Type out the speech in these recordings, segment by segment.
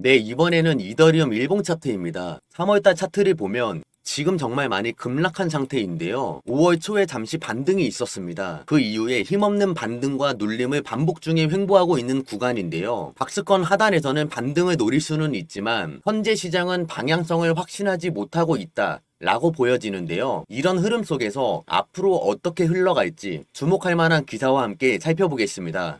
네, 이번에는 이더리움 일봉 차트입니다. 3월달 차트를 보면 지금 정말 많이 급락한 상태인데요. 5월 초에 잠시 반등이 있었습니다. 그 이후에 힘없는 반등과 눌림을 반복 중에 횡보하고 있는 구간인데요. 박스권 하단에서는 반등을 노릴 수는 있지만 현재 시장은 방향성을 확신하지 못하고 있다 라고 보여지는데요. 이런 흐름 속에서 앞으로 어떻게 흘러갈지 주목할 만한 기사와 함께 살펴보겠습니다.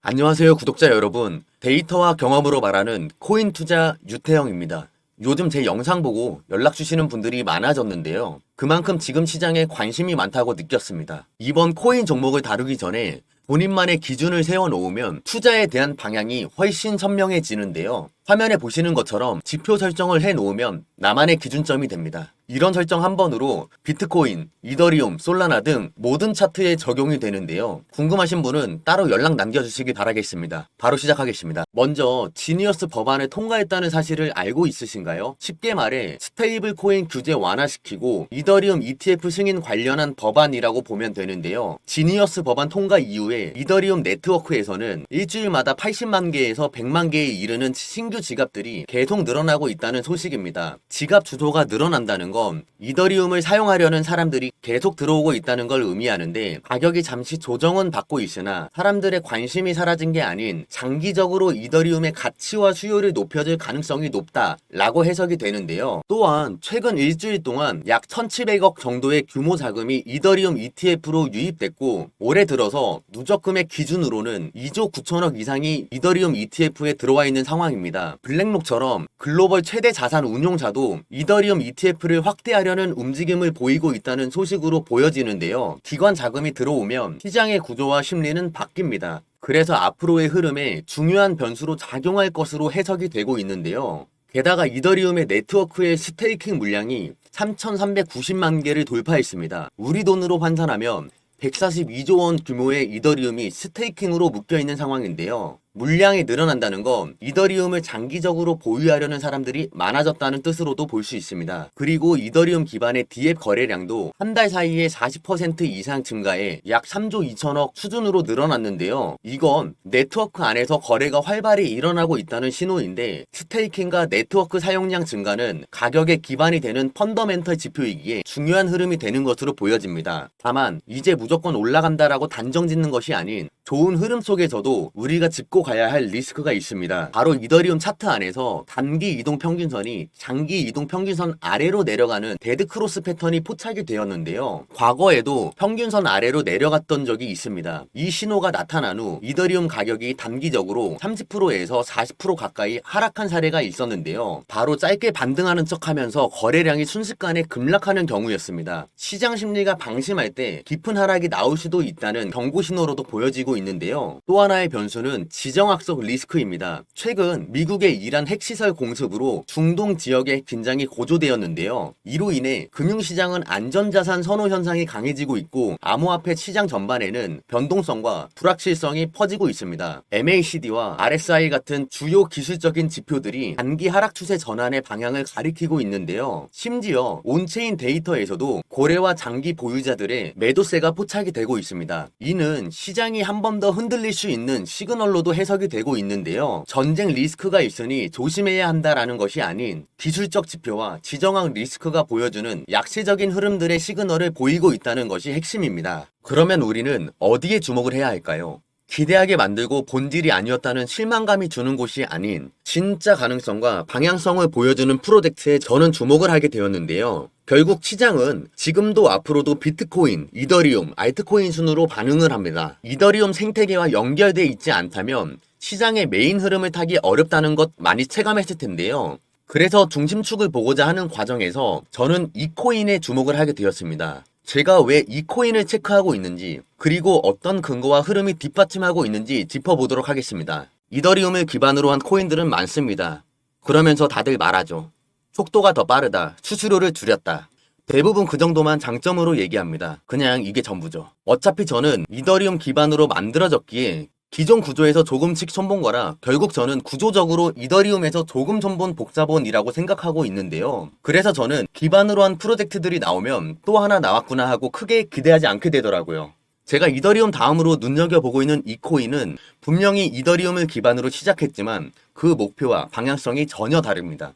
안녕하세요 구독자 여러분, 데이터와 경험으로 말하는 코인 투자 유태형입니다. 요즘 제 영상 보고 연락 주시는 분들이 많아졌는데요. 그만큼 지금 시장에 관심이 많다고 느꼈습니다. 이번 코인 종목을 다루기 전에 본인만의 기준을 세워놓으면 투자에 대한 방향이 훨씬 선명해지는데요. 화면에 보시는 것처럼 지표 설정을 해놓으면 나만의 기준점이 됩니다. 이런 설정 한 번으로 비트코인, 이더리움, 솔라나 등 모든 차트에 적용이 되는데요. 궁금하신 분은 따로 연락 남겨주시기 바라겠습니다. 바로 시작하겠습니다. 먼저 지니어스 법안을 통과했다는 사실을 알고 있으신가요? 쉽게 말해 스테이블 코인 규제 완화시키고 이더리움 ETF 승인 관련한 법안이라고 보면 되는데요. 지니어스 법안 통과 이후에 이더리움 네트워크에서는 일주일마다 80만 개에서 100만 개에 이르는 신규 지갑들이 계속 늘어나고 있다는 소식입니다. 지갑 주소가 늘어난다는 건 이더리움을 사용하려는 사람들이 계속 들어오고 있다는 걸 의미하는데, 가격이 잠시 조정은 받고 있으나 사람들의 관심이 사라진 게 아닌 장기적으로 이더리움의 가치와 수요를 높여줄 가능성이 높다라고 해석이 되는데요. 또한 최근 일주일 동안 약 1700억 정도의 규모 자금이 이더리움 ETF로 유입됐고, 올해 들어서 누적금의 기준으로는 2조 9천억 이상이 이더리움 ETF에 들어와 있는 상황입니다. 블랙록처럼 글로벌 최대 자산 운용사도 이더리움 ETF를 확대하려는 움직임을 보이고 있다는 소식으로 보여지는데요. 기관 자금이 들어오면 시장의 구조와 심리는 바뀝니다. 그래서 앞으로의 흐름에 중요한 변수로 작용할 것으로 해석이 되고 있는데요. 게다가 이더리움의 네트워크의 스테이킹 물량이 3,390만 개를 돌파했습니다. 우리 돈으로 환산하면 142조 원 규모의 이더리움이 스테이킹으로 묶여있는 상황인데요. 물량이 늘어난다는 건 이더리움을 장기적으로 보유하려는 사람들이 많아졌다는 뜻으로도 볼 수 있습니다. 그리고 이더리움 기반의 DApp 거래량도 한 달 사이에 40% 이상 증가해 약 3조 2천억 수준으로 늘어났는데요. 이건 네트워크 안에서 거래가 활발히 일어나고 있다는 신호인데, 스테이킹과 네트워크 사용량 증가는 가격의 기반이 되는 펀더멘털 지표이기에 중요한 흐름이 되는 것으로 보여집니다. 다만 이제 무조건 올라간다라고 단정 짓는 것이 아닌 좋은 흐름 속에서도 우리가 짚고 가야 할 리스크가 있습니다. 바로 이더리움 차트 안에서 단기 이동 평균선이 장기 이동 평균선 아래로 내려가는 데드크로스 패턴이 포착이 되었는데요. 과거에도 평균선 아래로 내려갔던 적이 있습니다. 이 신호가 나타난 후 이더리움 가격이 단기적으로 30%에서 40% 가까이 하락한 사례가 있었는데요. 바로 짧게 반등하는 척하면서 거래량이 순식간에 급락하는 경우였습니다. 시장 심리가 방심할 때 깊은 하락이 나올 수도 있다는 경고 신호로도 보여지고 있는데요. 또 하나의 변수는 지정학적 리스크입니다. 최근 미국의 이란 핵시설 공습으로 중동 지역의 긴장이 고조되었는데요. 이로 인해 금융시장은 안전자산 선호 현상이 강해지고 있고, 암호화폐 시장 전반에는 변동성과 불확실성이 퍼지고 있습니다. MACD와 RSI 같은 주요 기술적인 지표들이 단기 하락 추세 전환의 방향을 가리키고 있는데요. 심지어 온체인 데이터에서도 고래와 장기 보유자들의 매도세가 포착이 되고 있습니다. 이는 시장이 한 번 더 흔들릴 수 있는 시그널로도 해석이 되고 있는데요. 전쟁 리스크가 있으니 조심해야 한다라는 것이 아닌 기술적 지표와 지정학 리스크가 보여주는 약세적인 흐름들의 시그널을 보이고 있다는 것이 핵심입니다. 그러면 우리는 어디에 주목을 해야 할까요? 기대하게 만들고 본질이 아니었다는 실망감이 주는 곳이 아닌 진짜 가능성과 방향성을 보여주는 프로젝트에 저는 주목을 하게 되었는데요. 결국 시장은 지금도 앞으로도 비트코인, 이더리움, 알트코인 순으로 반응을 합니다. 이더리움 생태계와 연결되어 있지 않다면 시장의 메인 흐름을 타기 어렵다는 것 많이 체감했을 텐데요. 그래서 중심축을 보고자 하는 과정에서 저는 이 코인에 주목을 하게 되었습니다. 제가 왜 이 코인을 체크하고 있는지, 그리고 어떤 근거와 흐름이 뒷받침하고 있는지 짚어보도록 하겠습니다. 이더리움을 기반으로 한 코인들은 많습니다. 그러면서 다들 말하죠. 속도가 더 빠르다, 수수료를 줄였다. 대부분 그 정도만 장점으로 얘기합니다. 그냥 이게 전부죠. 어차피 저는 이더리움 기반으로 만들어졌기에 기존 구조에서 조금씩 손본 거라 결국 저는 구조적으로 이더리움에서 조금 손본 복사본이라고 생각하고 있는데요. 그래서 저는 기반으로 한 프로젝트들이 나오면 또 하나 나왔구나 하고 크게 기대하지 않게 되더라고요. 제가 이더리움 다음으로 눈여겨보고 있는 이 코인은 분명히 이더리움을 기반으로 시작했지만 그 목표와 방향성이 전혀 다릅니다.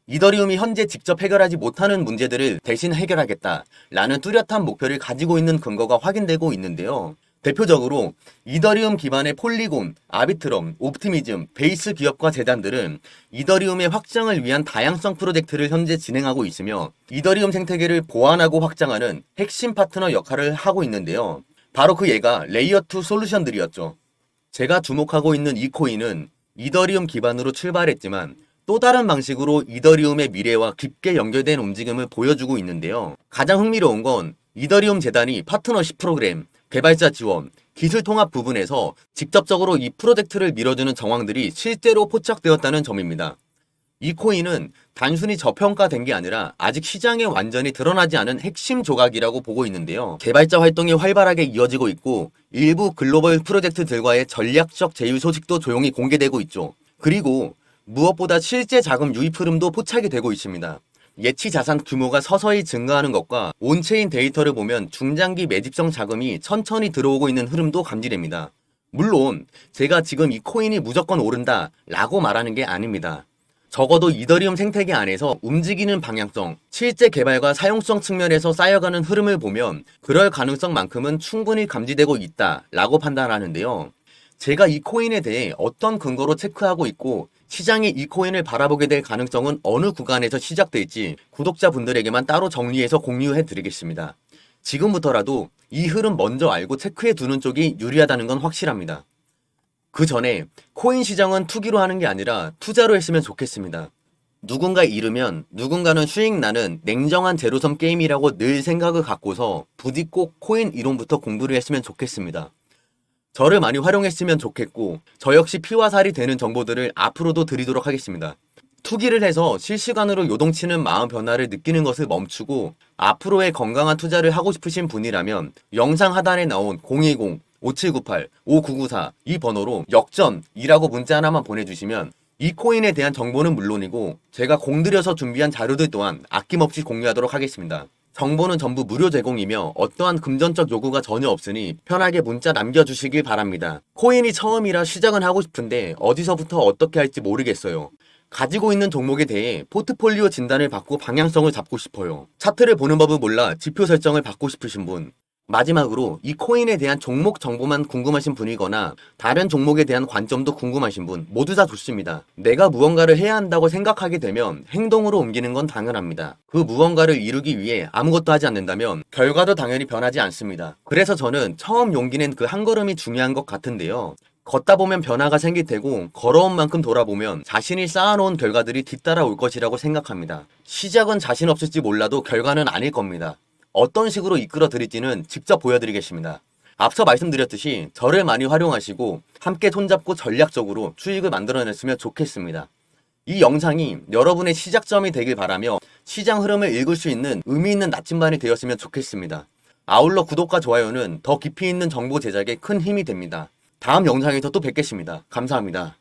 이더리움이 현재 직접 해결하지 못하는 문제들을 대신 해결하겠다라는 뚜렷한 목표를 가지고 있는 근거가 확인되고 있는데요. 대표적으로 이더리움 기반의 폴리곤, 아비트럼, 옵티미즘, 베이스 기업과 재단들은 이더리움의 확장을 위한 다양성 프로젝트를 현재 진행하고 있으며 이더리움 생태계를 보완하고 확장하는 핵심 파트너 역할을 하고 있는데요. 바로 그 예가 레이어2 솔루션들이었죠. 제가 주목하고 있는 이 코인은 이더리움 기반으로 출발했지만 또 다른 방식으로 이더리움의 미래와 깊게 연결된 움직임을 보여주고 있는데요. 가장 흥미로운 건 이더리움 재단이 파트너십 프로그램, 개발자 지원, 기술 통합 부분에서 직접적으로 이 프로젝트를 밀어주는 정황들이 실제로 포착되었다는 점입니다. 이 코인은 단순히 저평가된 게 아니라 아직 시장에 완전히 드러나지 않은 핵심 조각이라고 보고 있는데요. 개발자 활동이 활발하게 이어지고 있고 일부 글로벌 프로젝트들과의 전략적 제휴 소식도 조용히 공개되고 있죠. 그리고 무엇보다 실제 자금 유입 흐름도 포착이 되고 있습니다. 예치 자산 규모가 서서히 증가하는 것과 온체인 데이터를 보면 중장기 매집성 자금이 천천히 들어오고 있는 흐름도 감지됩니다. 물론 제가 지금 이 코인이 무조건 오른다 라고 말하는 게 아닙니다. 적어도 이더리움 생태계 안에서 움직이는 방향성, 실제 개발과 사용성 측면에서 쌓여가는 흐름을 보면 그럴 가능성만큼은 충분히 감지되고 있다 라고 판단하는데요. 제가 이 코인에 대해 어떤 근거로 체크하고 있고 시장이 이 코인을 바라보게 될 가능성은 어느 구간에서 시작될지 구독자분들에게만 따로 정리해서 공유해 드리겠습니다. 지금부터라도 이 흐름 먼저 알고 체크해 두는 쪽이 유리하다는 건 확실합니다. 그 전에 코인 시장은 투기로 하는 게 아니라 투자로 했으면 좋겠습니다. 누군가 잃으면 누군가는 수익 나는 냉정한 제로섬 게임이라고 늘 생각을 갖고서 부디 꼭 코인 이론부터 공부를 했으면 좋겠습니다. 저를 많이 활용했으면 좋겠고 저 역시 피와 살이 되는 정보들을 앞으로도 드리도록 하겠습니다. 투기를 해서 실시간으로 요동치는 마음 변화를 느끼는 것을 멈추고 앞으로의 건강한 투자를 하고 싶으신 분이라면 영상 하단에 나온 010-5798-5994 이 번호로 역전이라고 문자 하나만 보내주시면 이 코인에 대한 정보는 물론이고 제가 공들여서 준비한 자료들 또한 아낌없이 공유하도록 하겠습니다. 정보는 전부 무료 제공이며 어떠한 금전적 요구가 전혀 없으니 편하게 문자 남겨주시길 바랍니다. 코인이 처음이라 시작은 하고 싶은데 어디서부터 어떻게 할지 모르겠어요. 가지고 있는 종목에 대해 포트폴리오 진단을 받고 방향성을 잡고 싶어요. 차트를 보는 법을 몰라 지표 설정을 받고 싶으신 분, 마지막으로 이 코인에 대한 종목 정보만 궁금하신 분이거나 다른 종목에 대한 관점도 궁금하신 분 모두 다 좋습니다. 내가 무언가를 해야 한다고 생각하게 되면 행동으로 옮기는 건 당연합니다. 그 무언가를 이루기 위해 아무것도 하지 않는다면 결과도 당연히 변하지 않습니다. 그래서 저는 처음 용기 낸 그 한 걸음이 중요한 것 같은데요. 걷다 보면 변화가 생길 테고 걸어온 만큼 돌아보면 자신이 쌓아놓은 결과들이 뒤따라올 것이라고 생각합니다. 시작은 자신 없을지 몰라도 결과는 아닐 겁니다. 어떤 식으로 이끌어 드릴지는 직접 보여드리겠습니다. 앞서 말씀드렸듯이 저를 많이 활용하시고 함께 손잡고 전략적으로 수익을 만들어냈으면 좋겠습니다. 이 영상이 여러분의 시작점이 되길 바라며 시장 흐름을 읽을 수 있는 의미 있는 나침반이 되었으면 좋겠습니다. 아울러 구독과 좋아요는 더 깊이 있는 정보 제작에 큰 힘이 됩니다. 다음 영상에서 또 뵙겠습니다. 감사합니다.